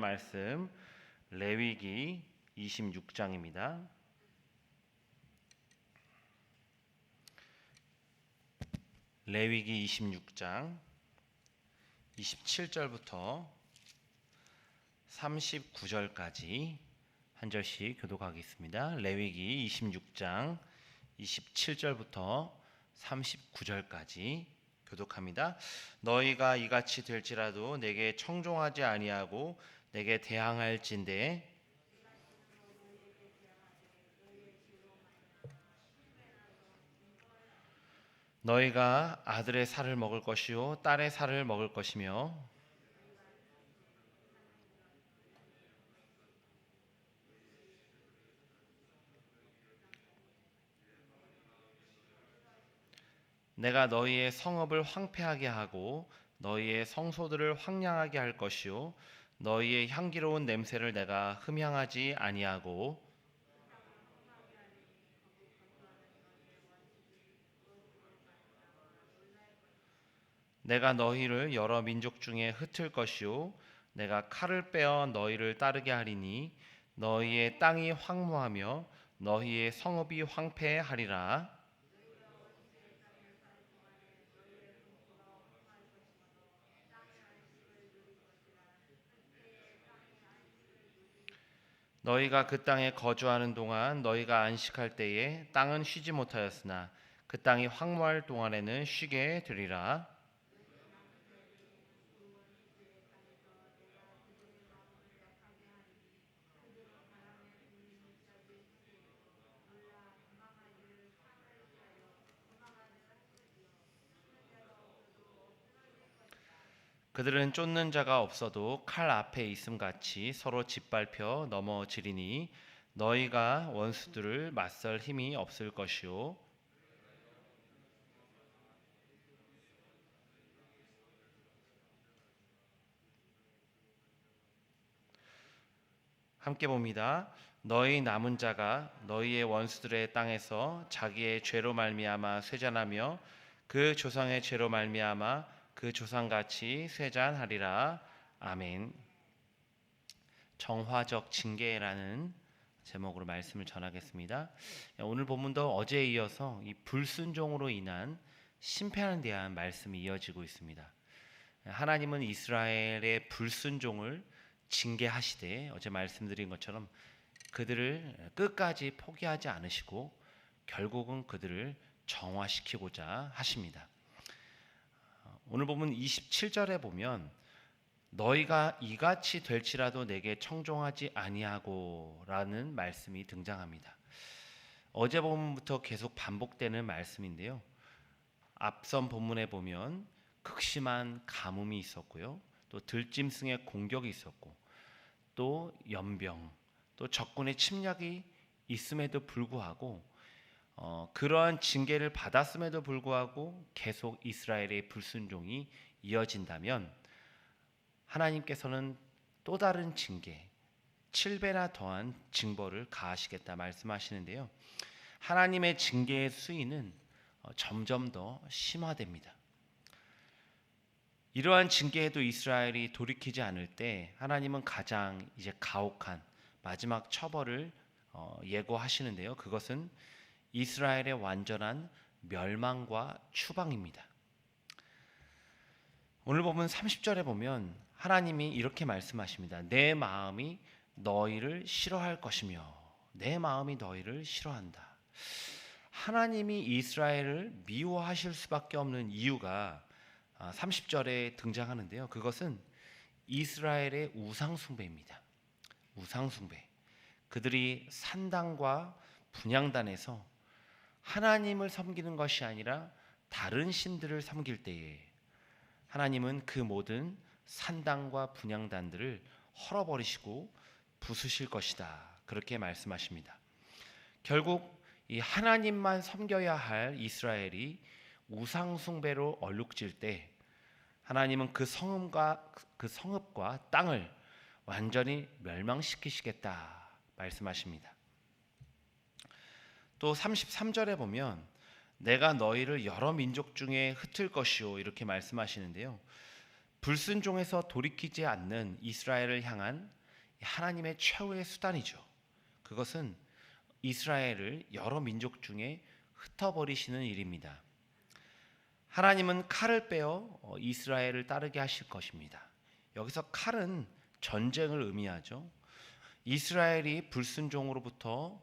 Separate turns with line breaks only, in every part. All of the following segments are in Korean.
말씀 레위기 26장입니다. 레위기 26장 27절부터 39절까지 한 절씩 교독하겠습니다. 레위기 26장 27절부터 39절까지 교독합니다. 너희가 이같이 될지라도 내게 청종하지 아니하고 내게 대항할진대 너희가 아들의 살을 먹을 것이요 딸의 살을 먹을 것이며 내가 너희의 성읍을 황폐하게 하고 너희의 성소들을 황량하게 할 것이요 너희의 향기로운 냄새를 내가 흠향하지 아니하고 내가 너희를 여러 민족 중에 흩을 것이요 내가 칼을 빼어 너희를 따르게 하리니 너희의 땅이 황무하며 너희의 성읍이 황폐하리라. 너희가 그 땅에 거주하는 동안 너희가 안식할 때에 땅은 쉬지 못하였으나 그 땅이 황무할 동안에는 쉬게 되리라. 그들은 쫓는 자가 없어도 칼 앞에 있음같이 서로 짓밟혀 넘어지리니 너희가 원수들을 맞설 힘이 없을 것이요 함께 봅니다. 너희 남은 자가 너희의 원수들의 땅에서 자기의 죄로 말미암아 쇠잔하며 그 조상의 죄로 말미암아 그 조상같이 쇠잔하리라. 아멘. 정화적 징계라는 제목으로 말씀을 전하겠습니다. 오늘 본문도 어제에 이어서 이 불순종으로 인한 심판에 대한 말씀이 이어지고 있습니다. 하나님은 이스라엘의 불순종을 징계하시되 어제 말씀드린 것처럼 그들을 끝까지 포기하지 않으시고 결국은 그들을 정화시키고자 하십니다. 오늘 보면 27절에 보면 너희가 이같이 될지라도 내게 청종하지 아니하고 라는 말씀이 등장합니다. 어제 본문부터 계속 반복되는 말씀인데요. 앞선 본문에 보면 극심한 가뭄이 있었고요. 또 들짐승의 공격이 있었고 또 연병, 또 적군의 침략이 있음에도 불구하고 그러한 징계를 받았음에도 불구하고 계속 이스라엘의 불순종이 이어진다면 하나님께서는 또 다른 징계, 7배나 더한 징벌을 가하시겠다 말씀하시는데요. 하나님의 징계의 수위는 점점 더 심화됩니다. 이러한 징계에도 이스라엘이 돌이키지 않을 때 하나님은 가장 이제 가혹한 마지막 처벌을 예고하시는데요. 그것은 이스라엘의 완전한 멸망과 추방입니다. 오늘 보면 30절에 보면 하나님이 이렇게 말씀하십니다. 내 마음이 너희를 싫어할 것이며 내 마음이 너희를 싫어한다. 하나님이 이스라엘을 미워하실 수밖에 없는 이유가 30절에 등장하는데요. 그것은 이스라엘의 우상숭배입니다. 우상숭배. 그들이 산당과 분향단에서 하나님을 섬기는 것이 아니라 다른 신들을 섬길 때에 하나님은 그 모든 산당과 분향단들을 헐어버리시고 부수실 것이다. 그렇게 말씀하십니다. 결국 이 하나님만 섬겨야 할 이스라엘이 우상숭배로 얼룩질 때 하나님은 그 성읍과 땅을 완전히 멸망시키시겠다 말씀하십니다. 또 33절에 보면 내가 너희를 여러 민족 중에 흩을 것이요 이렇게 말씀하시는데요. 불순종에서 돌이키지 않는 이스라엘을 향한 하나님의 최후의 수단이죠. 그것은 이스라엘을 여러 민족 중에 흩어버리시는 일입니다. 하나님은 칼을 빼어 이스라엘을 따르게 하실 것입니다. 여기서 칼은 전쟁을 의미하죠. 이스라엘이 불순종으로부터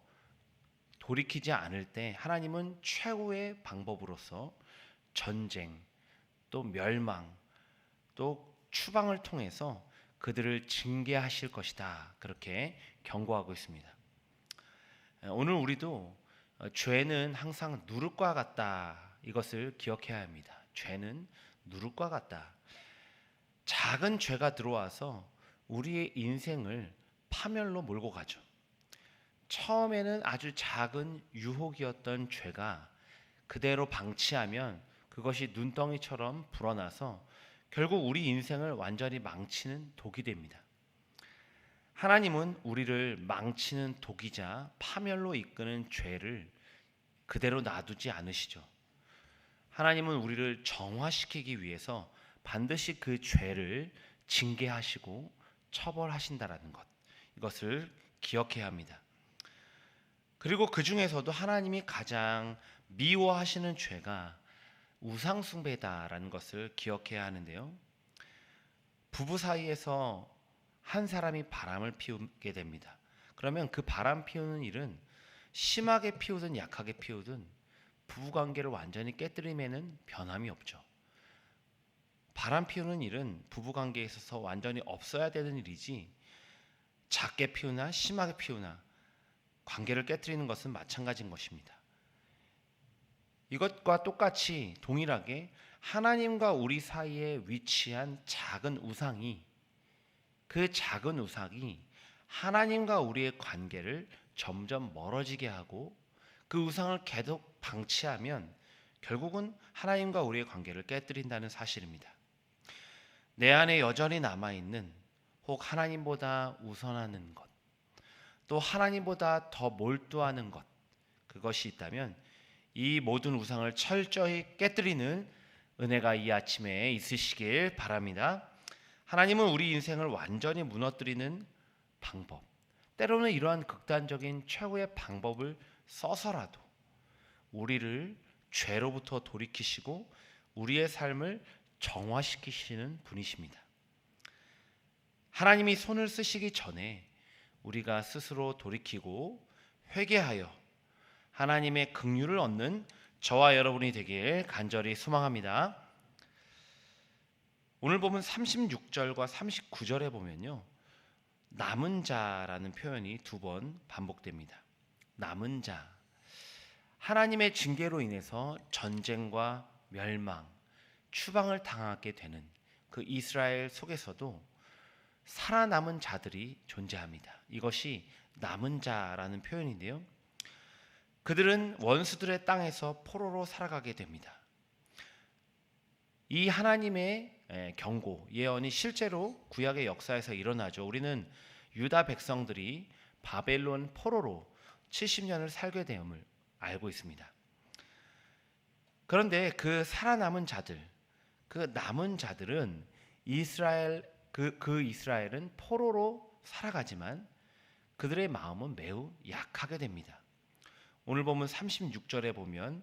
돌이키지 않을 때 하나님은 최후의 방법으로서 전쟁, 또 멸망, 또 추방을 통해서 그들을 징계하실 것이다. 그렇게 경고하고 있습니다. 오늘 우리도 죄는 항상 누룩과 같다. 이것을 기억해야 합니다. 죄는 누룩과 같다. 작은 죄가 들어와서 우리의 인생을 파멸로 몰고 가죠. 처음에는 아주 작은 유혹이었던 죄가 그대로 방치하면 그것이 눈덩이처럼 불어나서 결국 우리 인생을 완전히 망치는 독이 됩니다. 하나님은 우리를 망치는 독이자 파멸로 이끄는 죄를 그대로 놔두지 않으시죠. 하나님은 우리를 정화시키기 위해서 반드시 그 죄를 징계하시고 처벌하신다라는 것, 이것을 기억해야 합니다. 그리고 그 중에서도 하나님이 가장 미워하시는 죄가 우상숭배다라는 것을 기억해야 하는데요. 부부 사이에서 한 사람이 바람을 피우게 됩니다. 그러면 그 바람 피우는 일은 심하게 피우든 약하게 피우든 부부관계를 완전히 깨뜨림에는 변함이 없죠. 바람 피우는 일은 부부관계에 있어서 완전히 없어야 되는 일이지, 작게 피우나 심하게 피우나 관계를 깨뜨리는 것은 마찬가지인 것입니다. 이것과 똑같이 동일하게 하나님과 우리 사이에 위치한 작은 우상이, 그 작은 우상이 하나님과 우리의 관계를 점점 멀어지게 하고 그 우상을 계속 방치하면 결국은 하나님과 우리의 관계를 깨뜨린다는 사실입니다. 내 안에 여전히 남아있는, 혹 하나님보다 우선하는 것, 또 하나님보다 더 몰두하는 것, 그것이 있다면 이 모든 우상을 철저히 깨뜨리는 은혜가 이 아침에 있으시길 바랍니다. 하나님은 우리 인생을 완전히 무너뜨리는 방법, 때로는 이러한 극단적인 최후의 방법을 써서라도 우리를 죄로부터 돌이키시고 우리의 삶을 정화시키시는 분이십니다. 하나님이 손을 쓰시기 전에 우리가 스스로 돌이키고 회개하여 하나님의 긍휼을 얻는 저와 여러분이 되길 간절히 소망합니다. 오늘 보면 36절과 39절에 보면요, 남은 자라는 표현이 2번 반복됩니다. 남은 자, 하나님의 징계로 인해서 전쟁과 멸망, 추방을 당하게 되는 그 이스라엘 속에서도 살아남은 자들이 존재합니다. 이것이 남은 자라는 표현인데요, 그들은 원수들의 땅에서 포로로 살아가게 됩니다. 이 하나님의 경고, 예언이 실제로 구약의 역사에서 일어나죠. 우리는 유다 백성들이 바벨론 포로로 70년을 살게 됨을 알고 있습니다. 그런데 그 살아남은 자들, 그 남은 자들은 이스라엘은 포로로 살아가지만 그들의 마음은 매우 약하게 됩니다. 오늘 보면 36절에 보면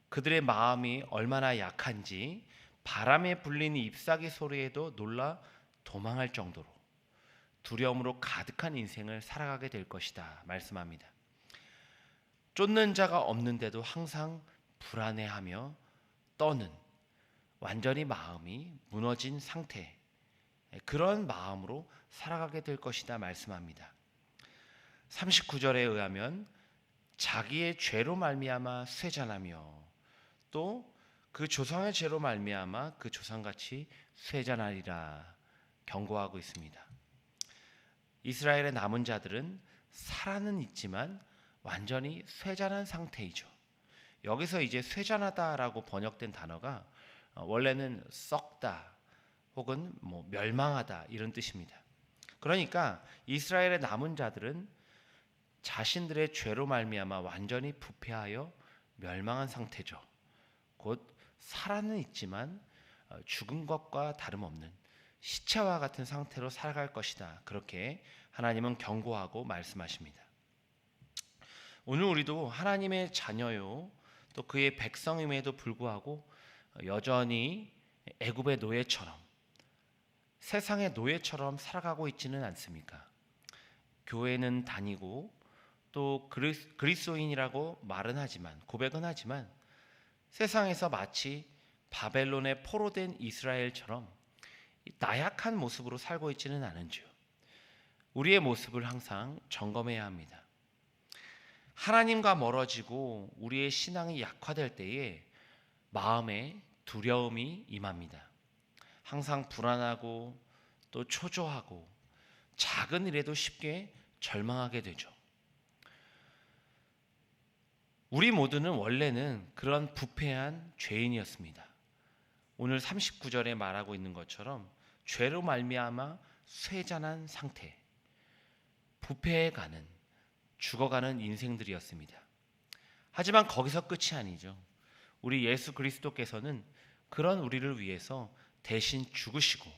그들의 마음이 얼마나 약한지 바람에 불리는 잎사귀 소리에도 놀라 도망할 정도로 두려움으로 가득한 인생을 살아가게 될 것이다 말씀합니다. 쫓는 자가 없는데도 항상 불안해하며 떠는, 완전히 마음이 무너진 상태, 그런 마음으로 살아가게 될 것이다 말씀합니다. 39절에 의하면 자기의 죄로 말미암아 쇠잔하며 또 그 조상의 죄로 말미암아 그 조상같이 쇠잔하리라 경고하고 있습니다. 이스라엘의 남은 자들은 살아는 있지만 완전히 쇠잔한 상태이죠. 여기서 이제 쇠잔하다라고 번역된 단어가 원래는 썩다 혹은 멸망하다 이런 뜻입니다. 그러니까 이스라엘의 남은 자들은 자신들의 죄로 말미암아 완전히 부패하여 멸망한 상태죠. 곧 살아는 있지만 죽은 것과 다름없는 시체와 같은 상태로 살아갈 것이다. 그렇게 하나님은 경고하고 말씀하십니다. 오늘 우리도 하나님의 자녀요, 또 그의 백성임에도 불구하고 여전히 애굽의 노예처럼, 세상의 노예처럼 살아가고 있지는 않습니까? 교회는 다니고 또 그리스도인이라고 말은 하지만, 고백은 하지만 세상에서 마치 바벨론에 포로된 이스라엘처럼 나약한 모습으로 살고 있지는 않은지요. 우리의 모습을 항상 점검해야 합니다. 하나님과 멀어지고 우리의 신앙이 약화될 때에 마음에 두려움이 임합니다. 항상 불안하고 또 초조하고 작은 일에도 쉽게 절망하게 되죠. 우리 모두는 원래는 그런 부패한 죄인이었습니다. 오늘 39절에 말하고 있는 것처럼 죄로 말미암아 쇠잔한 상태, 부패해가는, 죽어가는 인생들이었습니다. 하지만 거기서 끝이 아니죠. 우리 예수 그리스도께서는 그런 우리를 위해서 대신 죽으시고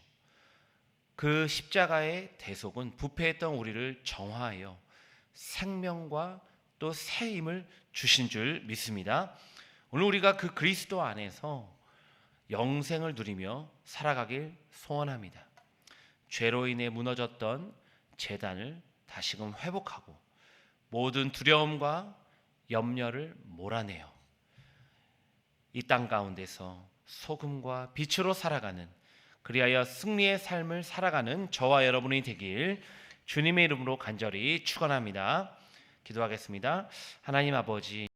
그 십자가의 대속은 부패했던 우리를 정화하여 생명과 또 새 힘을 주신 줄 믿습니다. 오늘 우리가 그 그리스도 안에서 영생을 누리며 살아가길 소원합니다. 죄로 인해 무너졌던 제단을 다시금 회복하고 모든 두려움과 염려를 몰아내어 이 땅 가운데서 소금과 빛으로 살아가는, 그리하여 승리의 삶을 살아가는 저와 여러분이 되길 주님의 이름으로 간절히 축원합니다. 기도하겠습니다. 하나님 아버지,